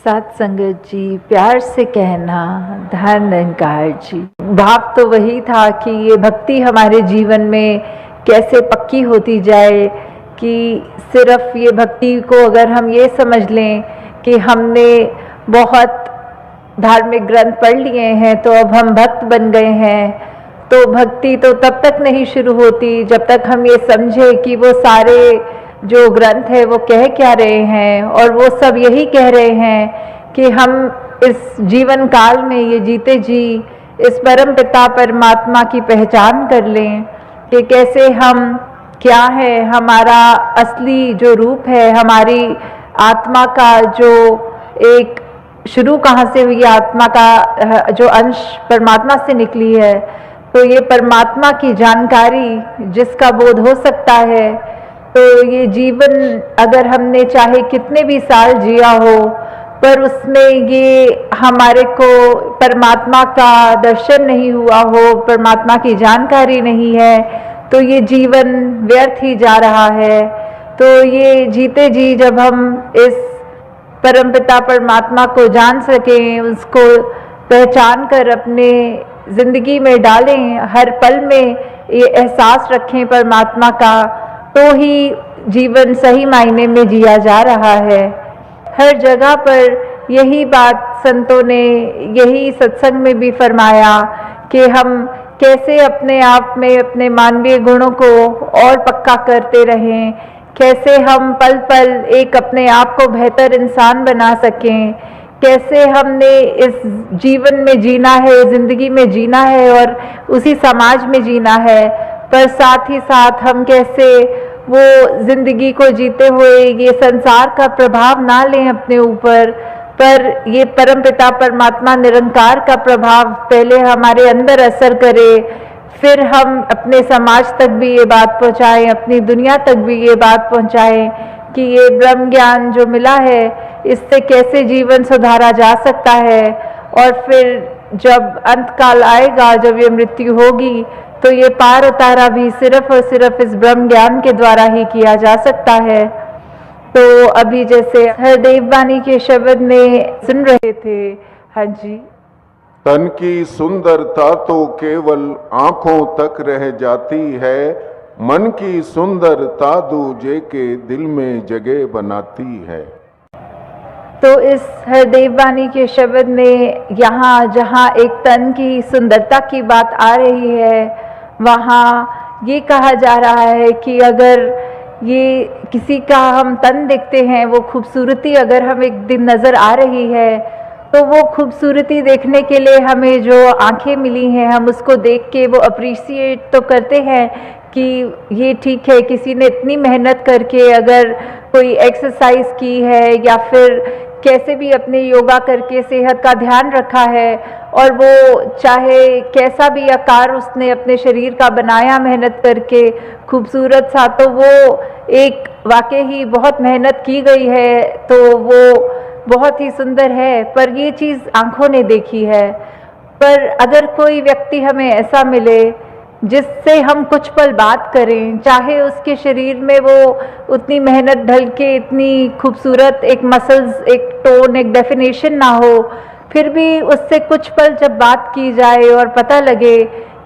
साथ संगत जी, प्यार से कहना धन निरंकार जी। भाव तो वही था कि ये भक्ति हमारे जीवन में कैसे पक्की होती जाए कि सिर्फ ये भक्ति को अगर हम ये समझ लें कि हमने बहुत धार्मिक ग्रंथ पढ़ लिए हैं तो अब हम भक्त बन गए हैं, तो भक्ति तो तब तक नहीं शुरू होती जब तक हम ये समझे कि वो सारे जो ग्रंथ है वो कह क्या रहे हैं। और वो सब यही कह रहे हैं कि हम इस जीवन काल में ये जीते जी इस परम पिता परमात्मा की पहचान कर लें कि कैसे हम क्या है, हमारा असली जो रूप है, हमारी आत्मा का जो एक शुरू कहाँ से हुई, आत्मा का जो अंश परमात्मा से निकली है, तो ये परमात्मा की जानकारी जिसका बोध हो सकता है, तो ये जीवन अगर हमने चाहे कितने भी साल जिया हो पर उसमें ये हमारे को परमात्मा का दर्शन नहीं हुआ हो, परमात्मा की जानकारी नहीं है, तो ये जीवन व्यर्थ ही जा रहा है। तो ये जीते जी जब हम इस परमपिता परमात्मा को जान सकें, उसको पहचान कर अपने जिंदगी में डालें, हर पल में ये एहसास रखें परमात्मा का, तो ही जीवन सही मायने में जिया जा रहा है। हर जगह पर यही बात संतों ने यही सत्संग में भी फरमाया कि हम कैसे अपने आप में अपने मानवीय गुणों को और पक्का करते रहें, कैसे हम पल पल एक अपने आप को बेहतर इंसान बना सकें, कैसे हमने इस जीवन में जीना है, जिंदगी में जीना है और उसी समाज में जीना है, पर साथ ही साथ हम कैसे वो जिंदगी को जीते हुए ये संसार का प्रभाव ना लें अपने ऊपर, पर ये परमपिता परमात्मा निरंकार का प्रभाव पहले हमारे अंदर असर करे, फिर हम अपने समाज तक भी ये बात पहुंचाएं, अपनी दुनिया तक भी ये बात पहुंचाएं कि ये ब्रह्म ज्ञान जो मिला है इससे कैसे जीवन सुधारा जा सकता है। और फिर जब अंत काल आएगा, जब ये मृत्यु होगी, तो ये पार उतारा भी सिर्फ और सिर्फ इस ब्रह्म ज्ञान के द्वारा ही किया जा सकता है। तो अभी जैसे हरदेव वाणी के शब्द में सुन रहे थे, हाँ जी, तन की सुंदरता तो केवल आंखों तक रह जाती है, मन की सुंदरता दूजे के दिल में जगह बनाती है। तो इस हरदेव वाणी के शब्द में यहाँ जहाँ एक तन की सुंदरता की बात आ रही है, वहाँ ये कहा जा रहा है कि अगर ये किसी का हम तन देखते हैं, वो खूबसूरती अगर हम एक दिन नज़र आ रही है, तो वो खूबसूरती देखने के लिए हमें जो आंखें मिली हैं, हम उसको देख के वो अप्रिशिएट तो करते हैं कि ये ठीक है, किसी ने इतनी मेहनत करके अगर कोई एक्सरसाइज की है या फिर कैसे भी अपने योगा करके सेहत का ध्यान रखा है, और वो चाहे कैसा भी आकार उसने अपने शरीर का बनाया मेहनत करके खूबसूरत सा, तो वो एक वाकई ही बहुत मेहनत की गई है, तो वो बहुत ही सुंदर है, पर ये चीज़ आंखों ने देखी है। पर अगर कोई व्यक्ति हमें ऐसा मिले जिससे हम कुछ पल बात करें, चाहे उसके शरीर में वो उतनी मेहनत ढल के इतनी खूबसूरत एक मसल्स, एक टोन, एक डेफिनेशन ना हो, फिर भी उससे कुछ पल जब बात की जाए और पता लगे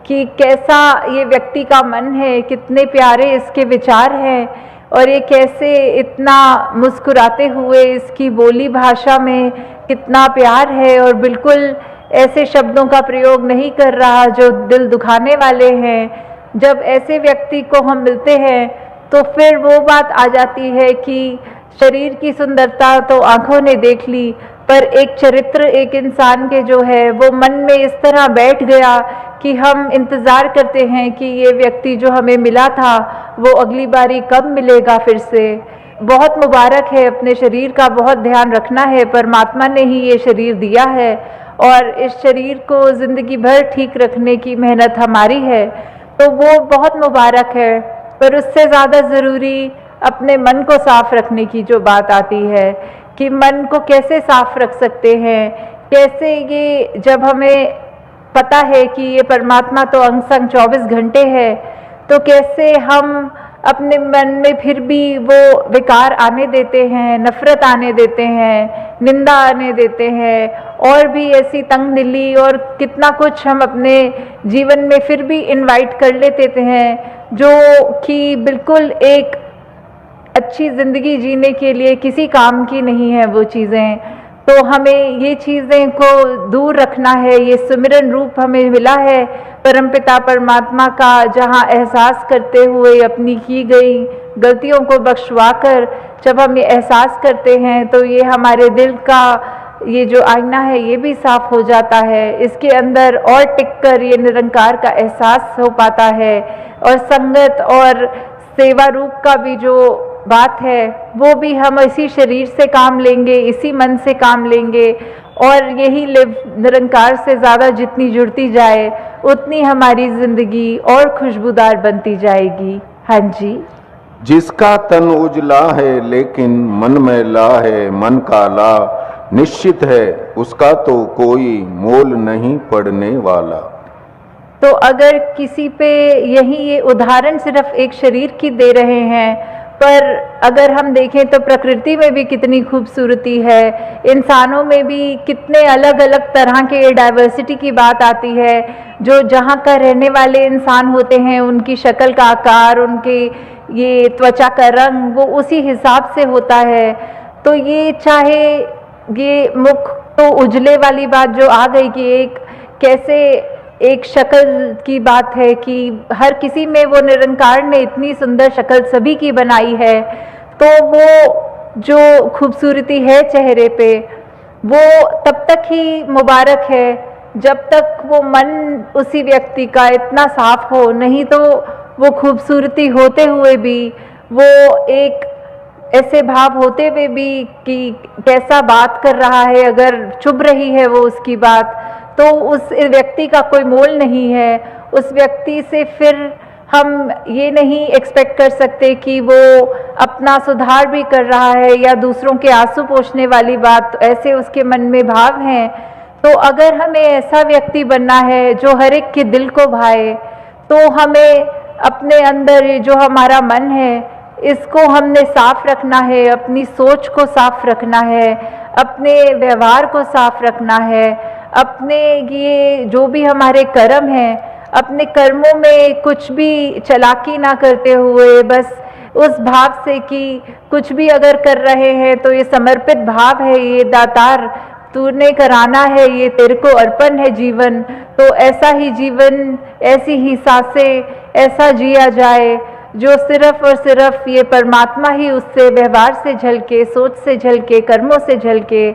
कि कैसा ये व्यक्ति का मन है, कितने प्यारे इसके विचार हैं, और ये कैसे इतना मुस्कुराते हुए इसकी बोली भाषा में कितना प्यार है और बिल्कुल ऐसे शब्दों का प्रयोग नहीं कर रहा जो दिल दुखाने वाले हैं। जब ऐसे व्यक्ति को हम मिलते हैं तो फिर वो बात आ जाती है कि शरीर की सुंदरता तो आंखों ने देख ली, पर एक चरित्र एक इंसान के जो है वो मन में इस तरह बैठ गया कि हम इंतज़ार करते हैं कि ये व्यक्ति जो हमें मिला था वो अगली बारी कब मिलेगा फिर से। बहुत मुबारक है, अपने शरीर का बहुत ध्यान रखना है, परमात्मा ने ही ये शरीर दिया है और इस शरीर को ज़िंदगी भर ठीक रखने की मेहनत हमारी है, तो वो बहुत मुबारक है। पर उससे ज़्यादा ज़रूरी अपने मन को साफ रखने की जो बात आती है कि मन को कैसे साफ रख सकते हैं, कैसे ये जब हमें पता है कि ये परमात्मा तो अंग संग 24 घंटे है, तो कैसे हम अपने मन में फिर भी वो विकार आने देते हैं, नफरत आने देते हैं, निंदा आने देते हैं, और भी ऐसी तंग दिली और कितना कुछ हम अपने जीवन में फिर भी इनवाइट कर लेते हैं, जो कि बिल्कुल एक अच्छी ज़िंदगी जीने के लिए किसी काम की नहीं है वो चीज़ें। तो हमें ये चीज़ें को दूर रखना है। ये सुमिरन रूप हमें मिला है परमपिता परमात्मा का, जहाँ एहसास करते हुए अपनी की गई गलतियों को बख्शवा कर जब हम ये एहसास करते हैं तो ये हमारे दिल का ये जो आईना है ये भी साफ हो जाता है। इसके अंदर और टिककर ये निरंकार का एहसास हो पाता है, और संगत और सेवा रूप का भी जो बात है वो भी हम इसी शरीर से काम लेंगे, इसी मन से काम लेंगे, और यही लिव निरंकार से ज़्यादा जितनी जुड़ती जाए उतनी हमारी ज़िंदगी और खुशबूदार बनती जाएगी। हाँ जी। जिसका तन उजला है लेकिन मन मैला है, मन काला निश्चित है उसका तो कोई मोल नहीं पड़ने वाला। तो अगर किसी पे यही ये उदाहरण सिर्फ एक शरीर की दे रहे हैं, पर अगर हम देखें तो प्रकृति में भी कितनी खूबसूरती है, इंसानों में भी कितने अलग अलग तरह के डाइवर्सिटी की बात आती है। जो जहाँ का रहने वाले इंसान होते हैं उनकी शक्ल का आकार, उनके ये त्वचा का रंग वो उसी हिसाब से होता है। तो ये चाहे ये मुख तो उजले वाली बात जो आ गई कि एक कैसे एक शक्ल की बात है कि हर किसी में वो निरंकार ने इतनी सुंदर शक्ल सभी की बनाई है, तो वो जो खूबसूरती है चेहरे पे वो तब तक ही मुबारक है जब तक वो मन उसी व्यक्ति का इतना साफ हो, नहीं तो वो खूबसूरती होते हुए भी वो एक ऐसे भाव होते हुए भी कि कैसा बात कर रहा है, अगर चुभ रही है वो उसकी बात, तो उस व्यक्ति का कोई मोल नहीं है। उस व्यक्ति से फिर हम ये नहीं एक्सपेक्ट कर सकते कि वो अपना सुधार भी कर रहा है या दूसरों के आंसू पोंछने वाली बात ऐसे उसके मन में भाव हैं। तो अगर हमें ऐसा व्यक्ति बनना है जो हर एक के दिल को भाए, तो हमें अपने अंदर जो हमारा मन है इसको हमने साफ रखना है, अपनी सोच को साफ रखना है, अपने व्यवहार को साफ रखना है, अपने ये जो भी हमारे कर्म हैं अपने कर्मों में कुछ भी चालाकी ना करते हुए बस उस भाव से कि कुछ भी अगर कर रहे हैं तो ये समर्पित भाव है, ये दातार तूने कराना है, ये तेरे को अर्पण है जीवन। तो ऐसा ही जीवन, ऐसी ही सांसें, ऐसा जिया जाए जो सिर्फ और सिर्फ ये परमात्मा ही उससे व्यवहार से झलके, सोच से झलके, कर्मों से झलके।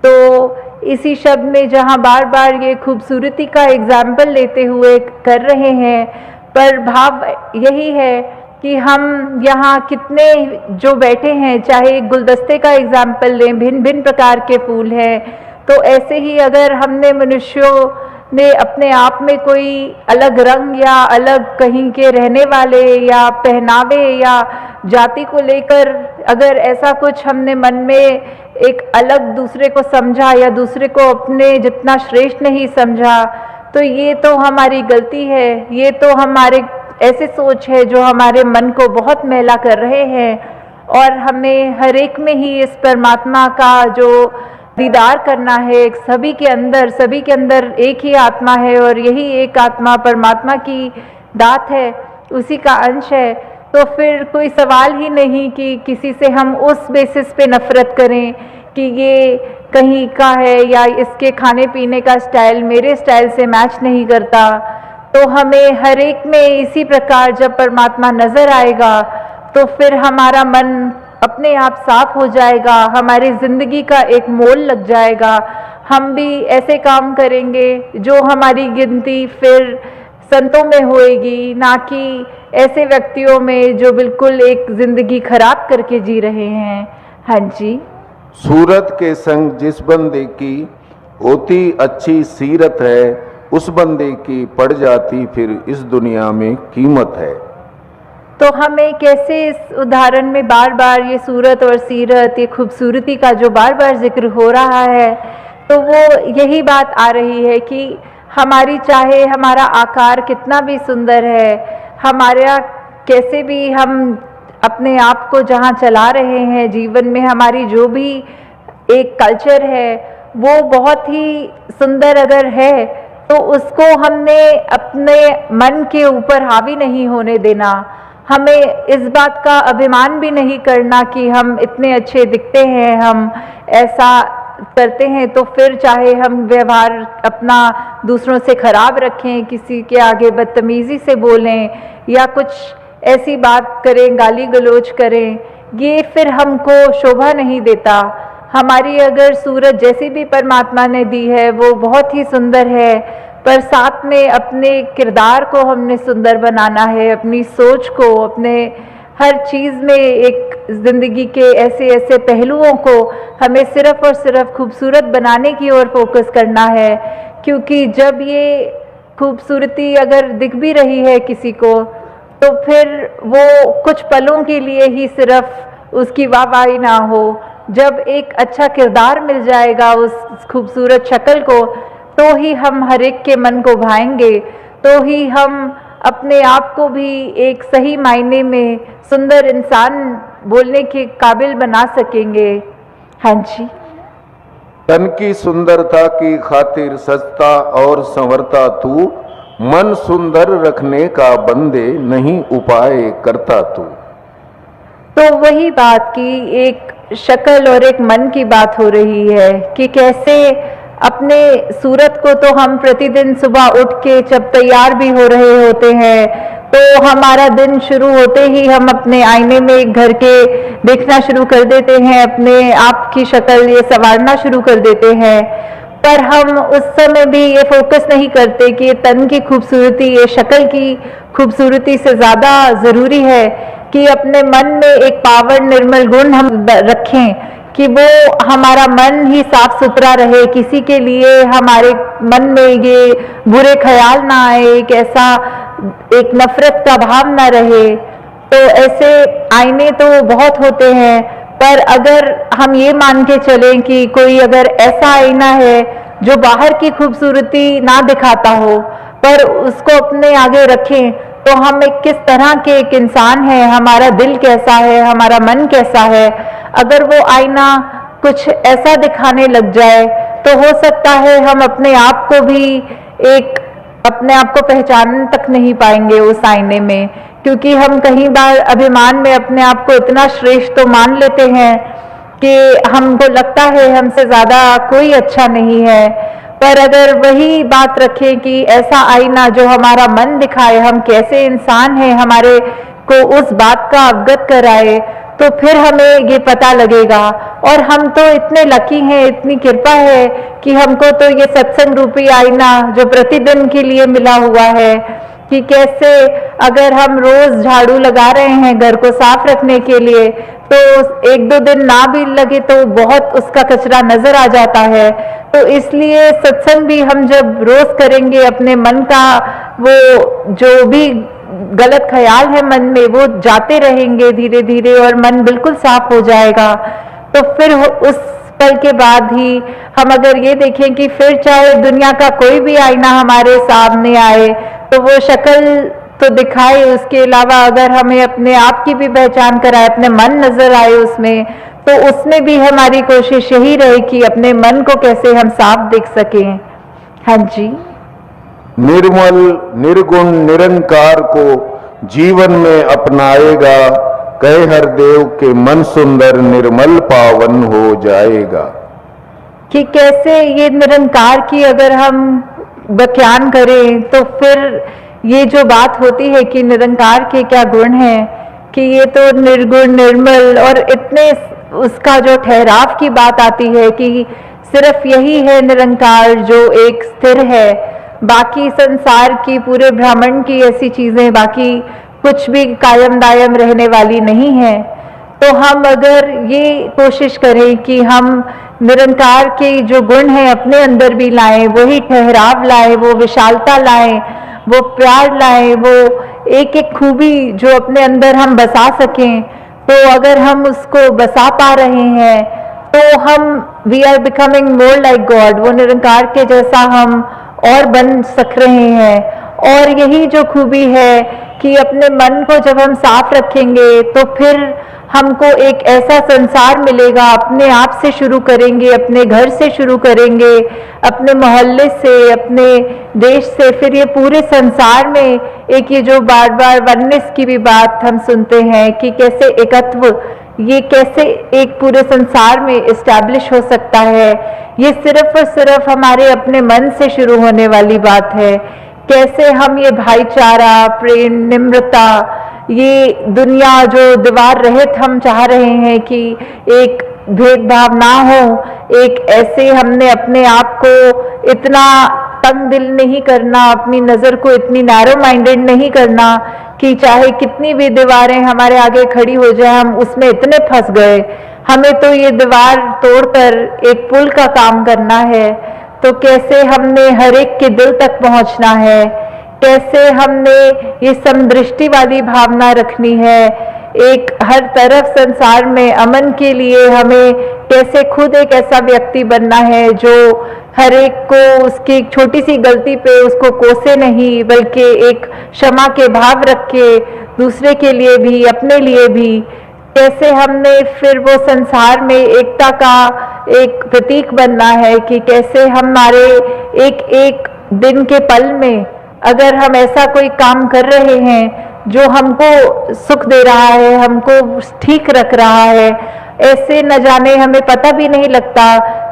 तो इसी शब्द में जहाँ बार बार ये खूबसूरती का एग्जाम्पल लेते हुए कर रहे हैं, पर भाव यही है कि हम यहाँ कितने जो बैठे हैं, चाहे एक गुलदस्ते का एग्जाम्पल लें, भिन्न भिन्न प्रकार के फूल हैं, तो ऐसे ही अगर हमने मनुष्यों ने अपने आप में कोई अलग रंग या अलग कहीं के रहने वाले या पहनावे या जाति को लेकर अगर ऐसा कुछ हमने मन में एक अलग दूसरे को समझा या दूसरे को अपने जितना श्रेष्ठ नहीं समझा, तो ये तो हमारी गलती है। ये तो हमारे ऐसे सोच है जो हमारे मन को बहुत मैला कर रहे हैं, और हमें हर एक में ही इस परमात्मा का जो दीदार करना है। सभी के अंदर एक ही आत्मा है, और यही एक आत्मा परमात्मा की दात है, उसी का अंश है। तो फिर कोई सवाल ही नहीं कि किसी से हम उस बेसिस पे नफरत करें कि ये कहीं का है या इसके खाने पीने का स्टाइल मेरे स्टाइल से मैच नहीं करता। तो हमें हर एक में इसी प्रकार जब परमात्मा नजर आएगा तो फिर हमारा मन अपने आप साफ हो जाएगा, हमारी जिंदगी का एक मोल लग जाएगा। हम भी ऐसे काम करेंगे जो हमारी गिनती फिर संतों में होएगी, ना कि ऐसे व्यक्तियों में जो बिल्कुल एक जिंदगी खराब करके जी रहे हैं। हाँ जी। सूरत के संग जिस बंदे की होती अच्छी सीरत है, उस बंदे की पड़ जाती फिर इस दुनिया में कीमत है। तो हमें कैसे इस उदाहरण में बार बार ये सूरत और सीरत, ये खूबसूरती का जो बार बार जिक्र हो रहा है, तो वो यही बात आ रही है कि हमारी चाहे हमारा आकार कितना भी सुंदर है, हमारा कैसे भी हम अपने आप को जहाँ चला रहे हैं जीवन में, हमारी जो भी एक कल्चर है वो बहुत ही सुंदर अगर है तो उसको हमने अपने मन के ऊपर हावी नहीं होने देना। हमें इस बात का अभिमान भी नहीं करना कि हम इतने अच्छे दिखते हैं, हम ऐसा करते हैं, तो फिर चाहे हम व्यवहार अपना दूसरों से खराब रखें, किसी के आगे बदतमीजी से बोलें या कुछ ऐसी बात करें, गाली गलौज करें, ये फिर हमको शोभा नहीं देता। हमारी अगर सूरत जैसी भी परमात्मा ने दी है वो बहुत ही सुंदर है, पर साथ में अपने किरदार को हमने सुंदर बनाना है, अपनी सोच को, अपने हर चीज़ में एक ज़िंदगी के ऐसे ऐसे पहलुओं को हमें सिर्फ और सिर्फ खूबसूरत बनाने की ओर फोकस करना है। क्योंकि जब ये खूबसूरती अगर दिख भी रही है किसी को तो फिर वो कुछ पलों के लिए ही सिर्फ उसकी वाहवाही ना हो। जब एक अच्छा किरदार मिल जाएगा उस खूबसूरत शक्ल को तो ही हम हर एक के मन को भाएंगे, तो ही हम अपने आप को भी एक सही मायने में सुंदर इंसान बोलने के काबिल बना सकेंगे। हाँ जी। तन की सुंदरता की खातिर सजता और संवरता तू, मन सुंदर रखने का बंदे नहीं उपाय करता तू। तो वही बात की एक शक्ल और एक मन की बात हो रही है कि कैसे अपने सूरत को तो हम प्रतिदिन सुबह उठ के जब तैयार भी हो रहे होते हैं तो हमारा दिन शुरू होते ही हम अपने आईने में घर के देखना शुरू कर देते हैं, अपने आप की शक्ल ये संवारना शुरू कर देते हैं। पर हम उस समय भी ये फोकस नहीं करते कि ये तन की खूबसूरती, ये शक्ल की खूबसूरती से ज़्यादा ज़रूरी है कि अपने मन में एक पावन निर्मल गुण हम रखें कि वो हमारा मन ही साफ सुथरा रहे, किसी के लिए हमारे मन में ये बुरे ख्याल ना आए, एक ऐसा एक नफरत का भाव ना रहे। तो ऐसे आईने तो बहुत होते हैं, पर अगर हम ये मान के चलें कि कोई अगर ऐसा आईना है जो बाहर की खूबसूरती ना दिखाता हो पर उसको अपने आगे रखें तो हम एक किस तरह के एक इंसान है, हमारा दिल कैसा है, हमारा मन कैसा है। अगर वो आईना कुछ ऐसा दिखाने लग जाए तो हो सकता है हम अपने आप को भी एक अपने आप को पहचान तक नहीं पाएंगे उस आईने में, क्योंकि हम कई बार अभिमान में अपने आप को इतना श्रेष्ठ तो मान लेते हैं कि हमको लगता है हमसे ज़्यादा कोई अच्छा नहीं है। पर अगर वही बात रखें कि ऐसा आईना जो हमारा मन दिखाए हम कैसे इंसान हैं, हमारे को उस बात का अवगत कराए, तो फिर हमें ये पता लगेगा। और हम तो इतने लकी हैं, इतनी कृपा है कि हमको तो ये सत्संग रूपी आईना जो प्रतिदिन के लिए मिला हुआ है कि कैसे अगर हम रोज झाड़ू लगा रहे हैं घर को साफ रखने के लिए तो एक दो दिन ना भी लगे तो बहुत उसका कचरा नजर आ जाता है। तो इसलिए सत्संग भी हम जब रोज करेंगे अपने मन का वो जो भी गलत ख्याल है मन में वो जाते रहेंगे धीरे धीरे और मन बिल्कुल साफ हो जाएगा। तो फिर उस पल के बाद ही हम अगर ये देखें कि फिर चाहे दुनिया का कोई भी आईना हमारे सामने आए तो वो शक्ल तो दिखाए, उसके अलावा अगर हमें अपने आप की भी पहचान कराए, अपने मन नजर आए उसमें, तो उसमें भी हमारी कोशिश यही रहे कि अपने मन को कैसे हम साफ देख सकें। हाँ जी। निर्मल निर्गुण निरंकार को जीवन में अपनाएगा, कहे हर देव के मन सुंदर निर्मल पावन हो जाएगा। कि कैसे ये निरंकार की अगर हम व्याख्यान करें तो फिर ये जो बात होती है कि निरंकार के क्या गुण हैं, कि ये तो निर्गुण निर्मल और इतने उसका जो ठहराव की बात आती है कि सिर्फ यही है निरंकार जो एक स्थिर है, बाकी संसार की पूरे ब्रह्मांड की ऐसी चीजें बाकी कुछ भी कायम दायम रहने वाली नहीं है। तो हम अगर ये कोशिश करें कि हम निरंकार के जो गुण हैं अपने अंदर भी लाएं, वही ठहराव लाएं, वो विशालता लाएं, वो प्यार लाएं, वो एक एक खूबी जो अपने अंदर हम बसा सकें, तो अगर हम उसको बसा पा रहे हैं तो हम we are becoming more like God, वो निरंकार के जैसा हम और बन सक रहे हैं। और यही जो खूबी है कि अपने मन को जब हम साफ रखेंगे तो फिर हमको एक ऐसा संसार मिलेगा। अपने आप से शुरू करेंगे, अपने घर से शुरू करेंगे, अपने मोहल्ले से, अपने देश से, फिर ये पूरे संसार में एक ये जो बार बार वननेस की भी बात हम सुनते हैं कि कैसे एकत्व, ये कैसे एक पूरे संसार में इस्टेब्लिश हो सकता है। ये सिर्फ और सिर्फ हमारे अपने मन से शुरू होने वाली बात है। कैसे हम ये भाईचारा, प्रेम, निम्रता, ये दुनिया जो दीवार रहित हम चाह रहे हैं कि एक भेदभाव ना हो, एक ऐसे हमने अपने आप को इतना तंग दिल नहीं करना, अपनी नज़र को इतनी नैरो माइंडेड नहीं करना कि चाहे कितनी भी दीवारें हमारे आगे खड़ी हो जाए हम उसमें इतने फंस गए। हमें तो ये दीवार तोड़कर एक पुल का काम करना है। तो कैसे हमने हर एक के दिल तक पहुंचना है, कैसे हमने ये समदृष्टि वाली भावना रखनी है, एक हर तरफ संसार में अमन के लिए हमें कैसे खुद एक ऐसा व्यक्ति बनना है जो हर एक को उसकी एक छोटी सी गलती पे उसको कोसे नहीं, बल्कि एक क्षमा के भाव रख के दूसरे के लिए भी, अपने लिए भी। कैसे हमने फिर वो संसार में एकता का एक प्रतीक बनना है कि कैसे हमारे एक एक दिन के पल में अगर हम ऐसा कोई काम कर रहे हैं जो हमको सुख दे रहा है, हमको ठीक रख रहा है, ऐसे न जाने हमें पता भी नहीं लगता।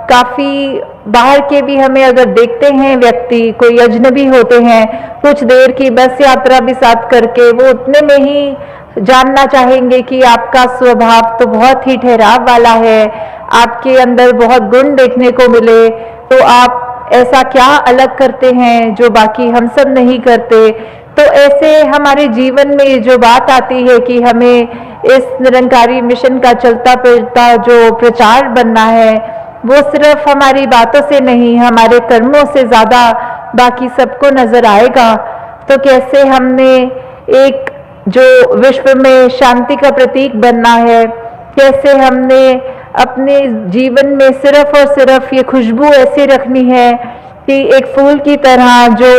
काफ़ी बाहर के भी हमें अगर देखते हैं व्यक्ति, कोई अजनबी होते हैं, कुछ देर की बस यात्रा भी साथ करके वो उतने में ही जानना चाहेंगे कि आपका स्वभाव तो बहुत ही ठहराव वाला है, आपके अंदर बहुत गुण देखने को मिले, तो आप ऐसा क्या अलग करते हैं जो बाकी हम सब नहीं करते। तो ऐसे हमारे जीवन में जो बात आती है कि हमें इस निरंकारी मिशन का चलता फिरता जो प्रचार बनना है वो सिर्फ हमारी बातों से नहीं, हमारे कर्मों से ज़्यादा बाकी सबको नज़र आएगा। तो कैसे हमने एक जो विश्व में शांति का प्रतीक बनना है, कैसे हमने अपने जीवन में सिर्फ और सिर्फ ये खुशबू ऐसी रखनी है कि एक फूल की तरह जो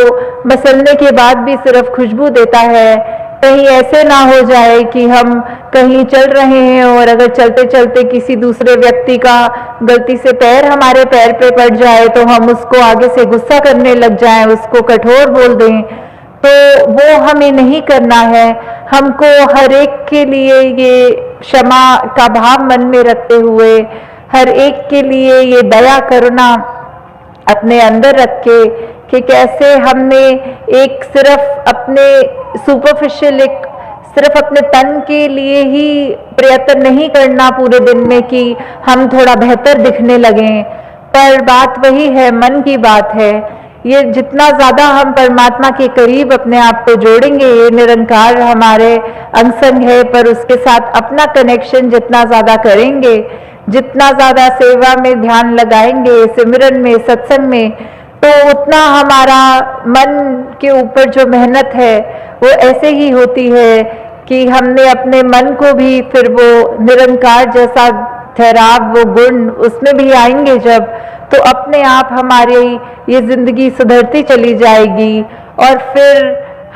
मसलने के बाद भी सिर्फ खुशबू देता है। कहीं ऐसे ना हो जाए कि हम कहीं चल रहे हैं और अगर चलते चलते किसी दूसरे व्यक्ति का गलती से पैर हमारे पैर पे पड़ जाए तो हम उसको आगे से गुस्सा करने लग जाएं, उसको कठोर बोल दें। तो वो हमें नहीं करना है। हमको हर एक के लिए ये क्षमा का भाव मन में रखते हुए, हर एक के लिए ये दया करुणा अपने अंदर रख के कि कैसे हमने एक सिर्फ अपने सुपरफिशियल, एक सिर्फ अपने तन के लिए ही प्रयत्न नहीं करना पूरे दिन में कि हम थोड़ा बेहतर दिखने लगें, पर बात वही है, मन की बात है। ये जितना ज़्यादा हम परमात्मा के करीब अपने आप को जोड़ेंगे, ये निरंकार हमारे अंग संग है, पर उसके साथ अपना कनेक्शन जितना ज़्यादा करेंगे, जितना ज़्यादा सेवा में ध्यान लगाएंगे, सिमरन में, सत्संग में, तो उतना हमारा मन के ऊपर जो मेहनत है वो ऐसे ही होती है कि हमने अपने मन को भी फिर वो निरंकार जैसा ठहराव, वो गुण उसमें भी आएंगे जब, तो अपने आप हमारी ये जिंदगी सुधरती चली जाएगी। और फिर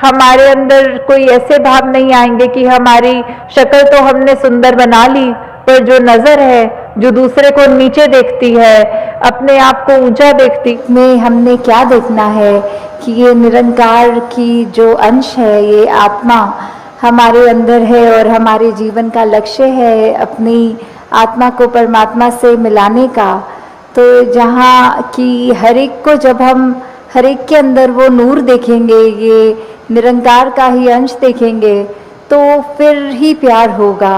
हमारे अंदर कोई ऐसे भाव नहीं आएंगे कि हमारी शक्ल तो हमने सुंदर बना ली, पर जो नज़र है, जो दूसरे को नीचे देखती है, अपने आप को ऊंचा देखती, में हमने क्या देखना है कि ये निरंकार की जो अंश है, ये आत्मा हमारे अंदर है और हमारे जीवन का लक्ष्य है अपनी आत्मा को परमात्मा से मिलाने का। तो जहाँ कि हर एक को, जब हम हर एक के अंदर वो नूर देखेंगे, ये निरंकार का ही अंश देखेंगे, तो फिर ही प्यार होगा।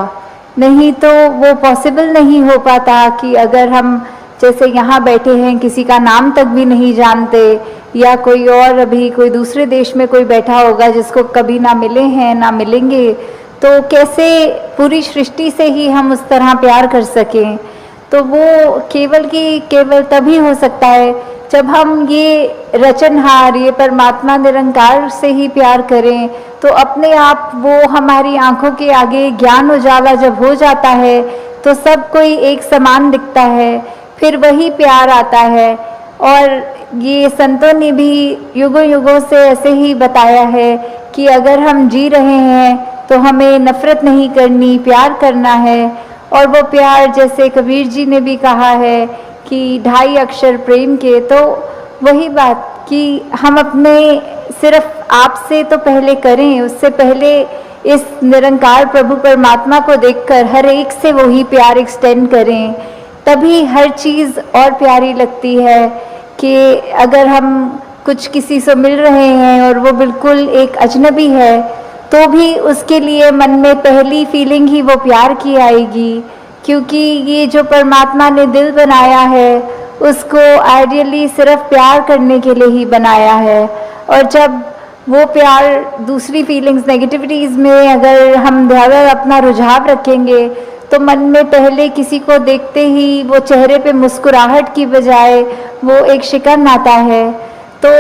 नहीं तो वो पॉसिबल नहीं हो पाता कि अगर हम जैसे यहाँ बैठे हैं, किसी का नाम तक भी नहीं जानते, या कोई और अभी कोई दूसरे देश में कोई बैठा होगा जिसको कभी ना मिले हैं ना मिलेंगे, तो कैसे पूरी सृष्टि से ही हम उस तरह प्यार कर सकें। तो वो केवल तभी हो सकता है जब हम ये रचनहार, ये परमात्मा निरंकार से ही प्यार करें। तो अपने आप वो हमारी आंखों के आगे ज्ञान उजाला जब हो जाता है तो सब कोई एक समान दिखता है, फिर वही प्यार आता है। और ये संतों ने भी युगों युगों से ऐसे ही बताया है कि अगर हम जी रहे हैं तो हमें नफरत नहीं करनी, प्यार करना है। और वो प्यार जैसे कबीर जी ने भी कहा है कि 2.5 अक्षर प्रेम के, तो वही बात कि हम अपने सिर्फ आपसे तो पहले करें, उससे पहले इस निरंकार प्रभु परमात्मा को देखकर हर एक से वही प्यार एक्सटेंड करें, तभी हर चीज़ और प्यारी लगती है। कि अगर हम कुछ किसी से मिल रहे हैं और वो बिल्कुल एक अजनबी है, तो भी उसके लिए मन में पहली फीलिंग ही वो प्यार की आएगी, क्योंकि ये जो परमात्मा ने दिल बनाया है उसको आइडियली सिर्फ प्यार करने के लिए ही बनाया है। और जब वो प्यार दूसरी फीलिंग्स, नेगेटिविटीज़ में अगर हम ज़्यादा अपना रुझाव रखेंगे, तो मन में पहले किसी को देखते ही वो चेहरे पे मुस्कुराहट की बजाय वो एक शिकन आता है। तो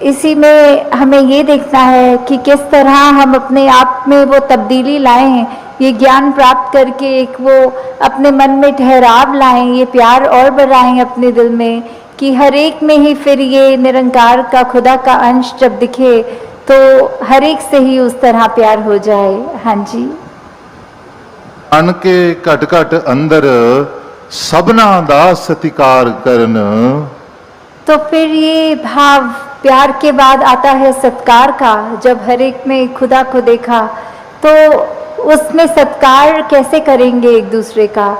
इसी में हमें ये देखना है कि किस तरह हम अपने आप में वो तब्दीली लाएं, ये ज्ञान प्राप्त करके एक वो अपने मन में ठहराव लाएं, ये प्यार और बढ़ाएं अपने दिल में, कि हर एक में ही फिर ये निरंकार का, खुदा का अंश जब दिखे तो हर एक से ही उस तरह प्यार हो जाए। हाँ जी। अन के घट घट अंदर सबना दा सत्कार करन। तो फिर ये भाव प्यार के बाद आता है सत्कार का। जब हर एक में खुदा को देखा तो उसमें सत्कार कैसे करेंगे एक दूसरे का?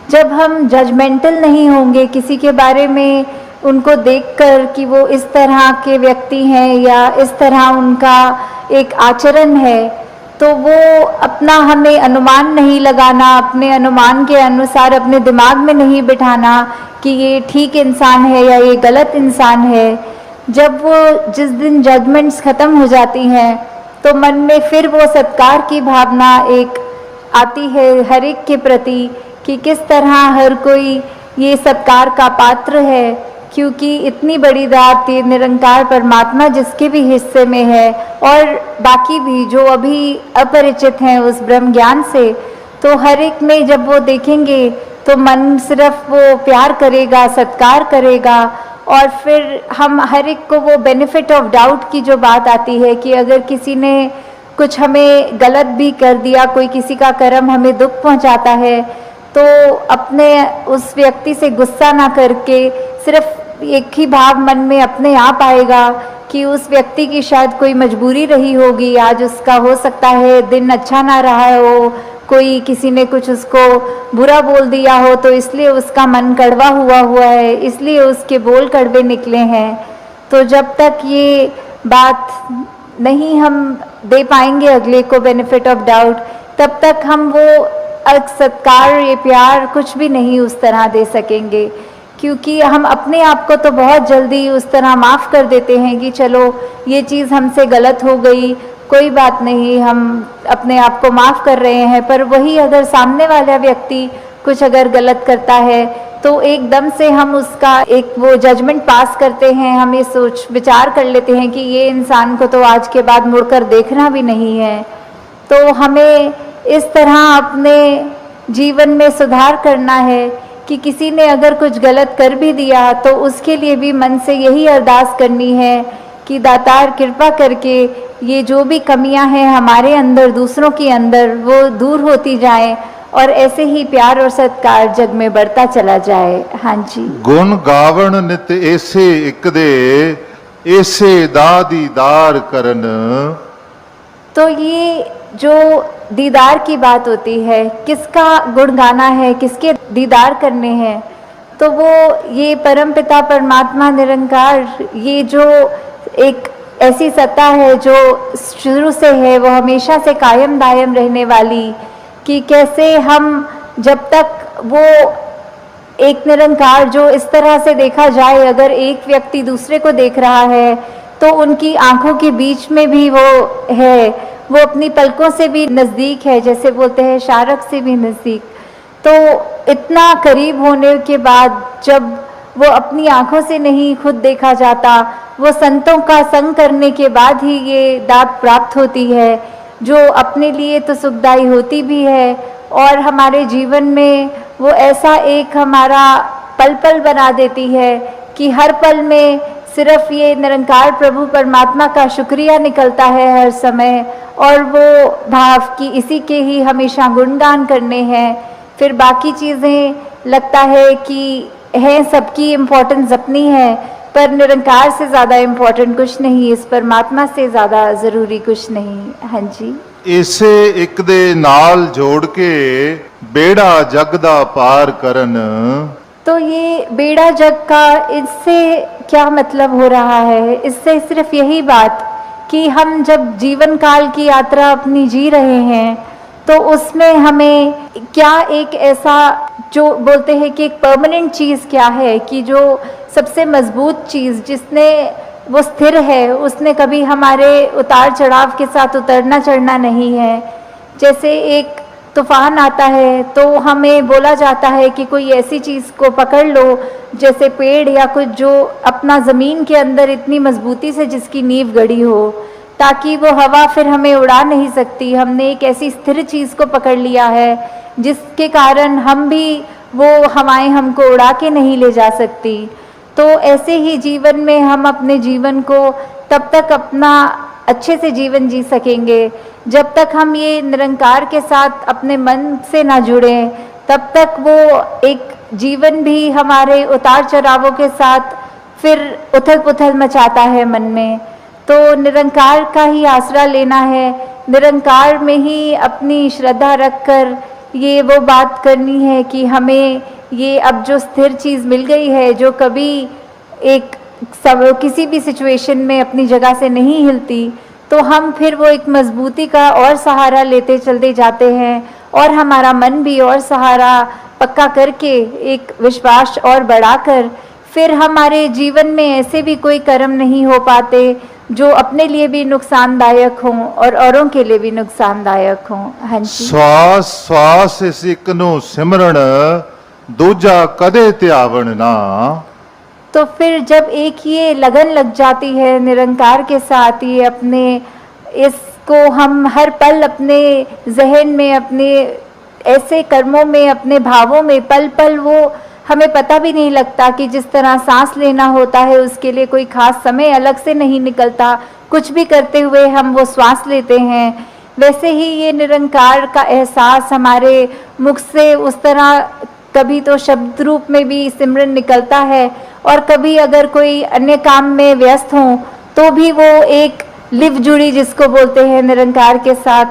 जब हम जजमेंटल नहीं होंगे किसी के बारे में, उनको देखकर कि वो इस तरह के व्यक्ति हैं या इस तरह उनका एक आचरण है, तो वो अपना हमें अनुमान नहीं लगाना, अपने अनुमान के अनुसार अपने दिमाग में नहीं बिठाना कि ये ठीक इंसान है या ये गलत इंसान है। जब वो जिस दिन जजमेंट्स ख़त्म हो जाती हैं तो मन में फिर वो सत्कार की भावना एक आती है हर एक के प्रति, कि किस तरह हर कोई ये सत्कार का पात्र है, क्योंकि इतनी बड़ी दात ये निरंकार परमात्मा जिसके भी हिस्से में है और बाकी भी जो अभी अपरिचित हैं उस ब्रह्म ज्ञान से, तो हर एक में जब वो देखेंगे तो मन सिर्फ वो प्यार करेगा, सत्कार करेगा। और फिर हम हर एक को वो बेनिफिट ऑफ डाउट की जो बात आती है कि अगर किसी ने कुछ हमें गलत भी कर दिया, कोई किसी का कर्म हमें दुख पहुंचाता है, तो अपने उस व्यक्ति से गुस्सा ना करके सिर्फ एक ही भाव मन में अपने आप आएगा कि उस व्यक्ति की शायद कोई मजबूरी रही होगी, आज उसका हो सकता है दिन अच्छा ना रहा हो, कोई किसी ने कुछ उसको बुरा बोल दिया हो तो इसलिए उसका मन कड़वा हुआ है, इसलिए उसके बोल कड़वे निकले हैं। तो जब तक ये बात नहीं हम दे पाएंगे अगले को बेनिफिट ऑफ डाउट, तब तक हम वो सत्कार, ये प्यार कुछ भी नहीं उस तरह दे सकेंगे, क्योंकि हम अपने आप को तो बहुत जल्दी उस तरह माफ़ कर देते हैं कि चलो ये चीज़ हमसे गलत हो गई, कोई बात नहीं, हम अपने आप को माफ़ कर रहे हैं। पर वही अगर सामने वाला व्यक्ति कुछ अगर गलत करता है तो एकदम से हम उसका एक वो जजमेंट पास करते हैं, हम ये सोच विचार कर लेते हैं कि ये इंसान को तो आज के बाद मुड़कर देखना भी नहीं है। तो हमें इस तरह अपने जीवन में सुधार करना है कि किसी ने अगर कुछ गलत कर भी दिया तो उसके लिए भी मन से यही अरदास करनी है कि दातार कृपा करके ये जो भी कमियां हैं हमारे अंदर, दूसरों के अंदर, वो दूर होती जाएं और ऐसे ही प्यार और सत्कार जग में बढ़ता चला जाए। हाँ जी। गुण गावण नित ऐसे एक दे ऐसे दा दीदार करन। तो ये जो दीदार की बात होती है, किसका गुण गाना है, किसके दीदार करने हैं, तो वो ये परमपिता परमात्मा निरंकार, ये जो एक ऐसी सत्ता है जो शुरू से है, वो हमेशा से कायम दायम रहने वाली, कि कैसे हम जब तक वो एक निरंकार जो इस तरह से देखा जाए, अगर एक व्यक्ति दूसरे को देख रहा है तो उनकी आंखों के बीच में भी वो है, वो अपनी पलकों से भी नज़दीक है, जैसे बोलते हैं शारक से भी नज़दीक। तो इतना करीब होने के बाद जब वो अपनी आंखों से नहीं खुद देखा जाता, वो संतों का संग करने के बाद ही ये दात प्राप्त होती है, जो अपने लिए तो सुखदायी होती भी है और हमारे जीवन में वो ऐसा एक हमारा पल पल बना देती है कि हर पल में सिर्फ ये निरंकार प्रभु परमात्मा का शुक्रिया निकलता है हर समय, और वो भाव कि इसी के ही हमेशा गुणगान करने हैं। फिर बाकी चीज़ें लगता है कि है, सबकी इम्पोर्टेंस अपनी है, पर निरंकार से ज़्यादा इम्पोर्टेंट कुछ नहीं, इस परमात्मा से ज़्यादा ज़रूरी कुछ नहीं। हाँ जी। ਇਸੇ ਇੱਕ ਦੇ ਨਾਲ ਜੋੜ ਕੇ ਬੇੜਾ ਜਗ ਦਾ ਪਾਰ ਕਰਨ। तो ये बेड़ा जग का, इससे क्या मतलब हो रहा है? इससे सिर्फ यही बात कि हम जब जीवन काल की यात्रा अपनी जी रहे हैं तो उसमें हमें क्या एक ऐसा, जो बोलते हैं कि एक परमानेंट चीज़ क्या है, कि जो सबसे मजबूत चीज़ जिसने वो स्थिर है, उसने कभी हमारे उतार चढ़ाव के साथ उतरना चढ़ना नहीं है। जैसे एक तूफान आता है तो हमें बोला जाता है कि कोई ऐसी चीज़ को पकड़ लो, जैसे पेड़ या कुछ, जो अपना ज़मीन के अंदर इतनी मजबूती से जिसकी नींव गड़ी हो, ताकि वो हवा फिर हमें उड़ा नहीं सकती। हमने एक ऐसी स्थिर चीज़ को पकड़ लिया है जिसके कारण हम भी, वो हवाएं हमको उड़ा के नहीं ले जा सकती। तो ऐसे ही जीवन में हम अपने जीवन को तब तक अपना अच्छे से जीवन जी सकेंगे जब तक हम ये निरंकार के साथ अपने मन से ना जुड़ें। तब तक वो एक जीवन भी हमारे उतार चढ़ावों के साथ फिर उथल पुथल मचाता है मन में। तो निरंकार का ही आसरा लेना है, निरंकार में ही अपनी श्रद्धा रखकर ये वो बात करनी है कि हमें ये अब जो स्थिर चीज़ मिल गई है, जो कभी एक किसी भी सिचुएशन में अपनी जगह से नहीं हिलती, तो हम फिर वो एक मजबूती का और सहारा लेते चलते जाते हैं, और हमारा मन भी और सहारा पक्का करके, एक विश्वास और बढ़ाकर, फिर हमारे जीवन में ऐसे भी कोई कर्म नहीं हो पाते जो अपने लिए भी नुकसानदायक हों और औरों के लिए भी नुकसानदायक हों। हाँ जी। ਸਵਾਸ ਸਵਾਸ ਇਸ ਇੱਕ ਨੂੰ ਸਿਮਰਨ ਦੂਜਾ ਕਦੇ ਧਿਆਵਣ ਨਾ। तो फिर जब एक ये लगन लग जाती है निरंकार के साथ, ये अपने इसको हम हर पल अपने जहन में, अपने ऐसे कर्मों में, अपने भावों में पल पल, वो हमें पता भी नहीं लगता कि जिस तरह सांस लेना होता है उसके लिए कोई खास समय अलग से नहीं निकलता, कुछ भी करते हुए हम वो श्वास लेते हैं, वैसे ही ये निरंकार का एहसास हमारे मुख से उस तरह कभी तो शब्द रूप में भी सिमरन निकलता है, और कभी अगर कोई अन्य काम में व्यस्त हों तो भी वो एक लिव जुड़ी जिसको बोलते हैं निरंकार के साथ,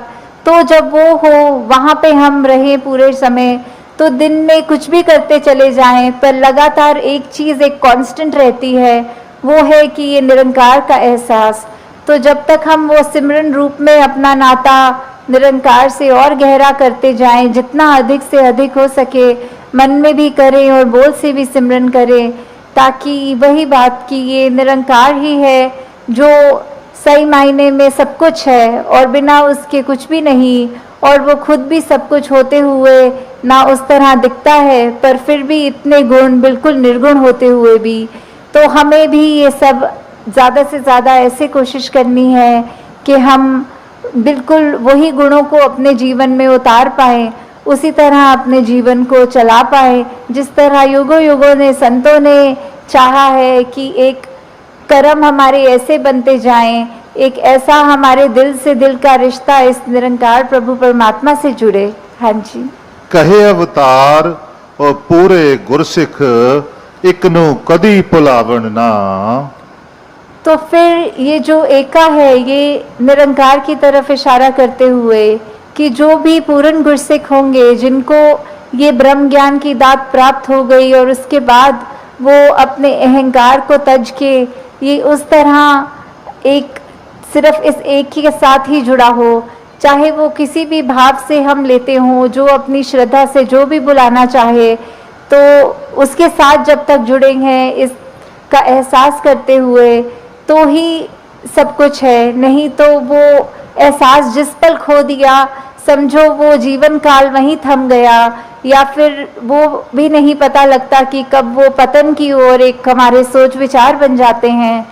तो जब वो हो वहाँ पे हम रहें पूरे समय, तो दिन में कुछ भी करते चले जाएं, पर लगातार एक चीज़ एक कांस्टेंट रहती है, वो है कि ये निरंकार का एहसास। तो जब तक हम वो सिमरन रूप में अपना नाता निरंकार से और गहरा करते जाएं, जितना अधिक से अधिक हो सके मन में भी करें और बोल से भी सिमरन करें, ताकि वही बात कि ये निरंकार ही है जो सही मायने में सब कुछ है, और बिना उसके कुछ भी नहीं, और वो खुद भी सब कुछ होते हुए ना उस तरह दिखता है, पर फिर भी इतने गुण, बिल्कुल निर्गुण होते हुए भी। तो हमें भी ये सब ज़्यादा से ज़्यादा ऐसे कोशिश करनी है कि हम बिल्कुल वही गुणों को अपने जीवन में उतार पाएँ, उसी तरह अपने जीवन को चला पाए जिस तरह युगों युगों ने, संतों ने चाहा है कि एक कर्म हमारे ऐसे बनते जाएं, एक ऐसा हमारे दिल से दिल का रिश्ता इस निरंकार प्रभु परमात्मा से जुड़े। हाँ जी। कहे अवतार और पूरे गुरसिख एक नु कदी भुलावण ना। तो फिर ये जो एका है, ये निरंकार की तरफ इशारा करते हुए कि जो भी पूर्ण गुरसिख होंगे, जिनको ये ब्रह्म ज्ञान की दात प्राप्त हो गई और उसके बाद वो अपने अहंकार को तज के ये उस तरह एक सिर्फ इस एक के साथ ही जुड़ा हो, चाहे वो किसी भी भाव से हम लेते हों, जो अपनी श्रद्धा से जो भी बुलाना चाहे, तो उसके साथ जब तक जुड़े हैं इसका एहसास करते हुए, तो ही सब कुछ है। नहीं तो वो एहसास जिस पल खो दिया, समझो वो जीवन काल वहीं थम गया, या फिर वो भी नहीं पता लगता कि कब वो पतन की ओर एक हमारे सोच विचार बन जाते हैं।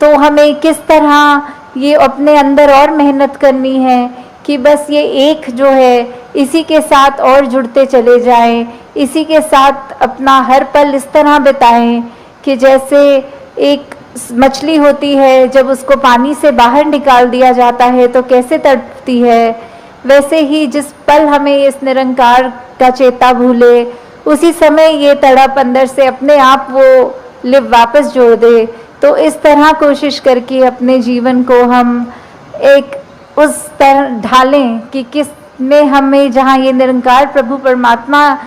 तो हमें किस तरह ये अपने अंदर और मेहनत करनी है कि बस ये एक जो है इसी के साथ और जुड़ते चले जाएं, इसी के साथ अपना हर पल इस तरह बिताएं कि जैसे एक मछली होती है, जब उसको पानी से बाहर निकाल दिया जाता है तो कैसे तड़पती है, वैसे ही जिस पल हमें इस निरंकार का चेता भूले, उसी समय ये तड़प अंदर से अपने आप वो लिव वापस जोड़ दे। तो इस तरह कोशिश करके अपने जीवन को हम एक उस तरह ढालें कि किस में हमें, जहाँ ये निरंकार प्रभु परमात्मा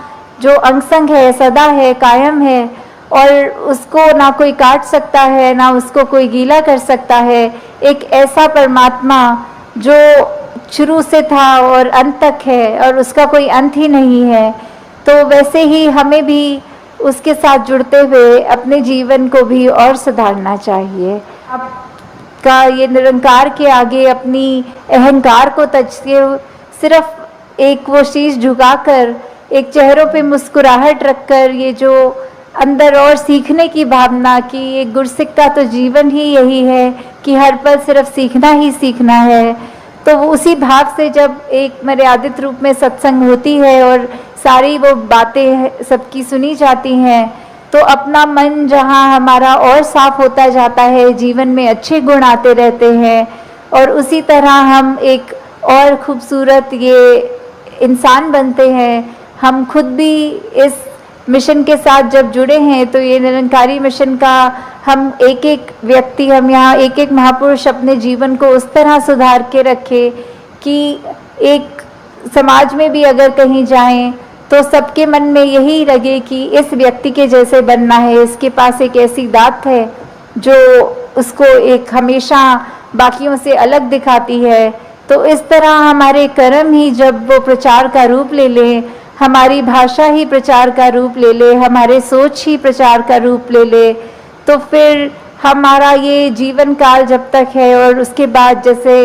जो अंग संग है, सदा है, कायम है, और उसको ना कोई काट सकता है, ना उसको कोई गीला कर सकता है, एक ऐसा परमात्मा जो शुरू से था और अंत तक है और उसका कोई अंत ही नहीं है। तो वैसे ही हमें भी उसके साथ जुड़ते हुए अपने जीवन को भी और सुधारना चाहिए। आपका ये निरंकार के आगे अपनी अहंकार को तजते सिर्फ एक वो शीश झुकाकर, एक चेहरों पे मुस्कुराहट रखकर, ये जो अंदर और सीखने की भावना कि एक गुरसिक का तो जीवन ही यही है कि हर पल सिर्फ सीखना ही सीखना है, तो उसी भाव से जब एक मर्यादित रूप में सत्संग होती है और सारी वो बातें सबकी सुनी जाती हैं, तो अपना मन जहाँ हमारा और साफ होता जाता है, जीवन में अच्छे गुण आते रहते हैं, और उसी तरह हम एक और खूबसूरत ये इंसान बनते हैं। हम खुद भी इस मिशन के साथ जब जुड़े हैं, तो ये निरंकारी मिशन का हम एक एक व्यक्ति, हम यहाँ एक एक महापुरुष अपने जीवन को उस तरह सुधार के रखे कि एक समाज में भी अगर कहीं जाएं तो सबके मन में यही लगे कि इस व्यक्ति के जैसे बनना है, इसके पास एक ऐसी दात है जो उसको एक हमेशा बाकियों से अलग दिखाती है। तो इस तरह हमारे कर्म ही जब वो प्रचार का रूप ले लें, हमारी भाषा ही प्रचार का रूप ले ले, हमारे सोच ही प्रचार का रूप ले ले, तो फिर हमारा ये जीवन काल जब तक है और उसके बाद जैसे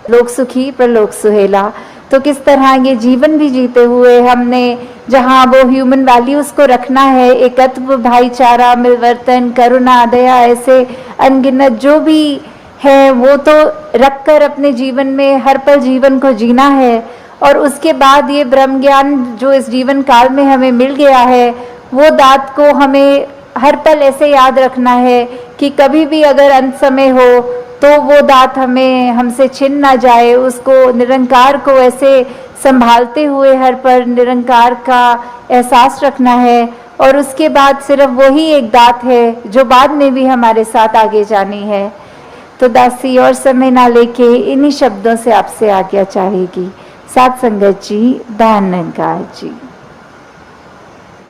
लोक सुखी परलोक सुहेला, तो किस तरह ये जीवन भी जीते हुए हमने जहाँ वो ह्यूमन वैल्यूज़ को रखना है, एकत्व, भाईचारा, मिलवर्तन, करुणा, दया, ऐसे अनगिनत जो भी है वो तो रखकर अपने जीवन में हर पल जीवन को जीना है। और उसके बाद ये ब्रह्म ज्ञान जो इस जीवन काल में हमें मिल गया है, वो दात को हमें हर पल ऐसे याद रखना है कि कभी भी अगर अंत समय हो तो वो दात हमें हमसे छिन ना जाए। उसको निरंकार को ऐसे संभालते हुए हर पल निरंकार का एहसास रखना है, और उसके बाद सिर्फ वही एक दात है जो बाद में भी हमारे साथ आगे जानी है। तो दासी और समय ना लेके इन्हीं शब्दों से आपसे आज्ञा चाहेगी। साथ संगत जी, धन निरंकार जी।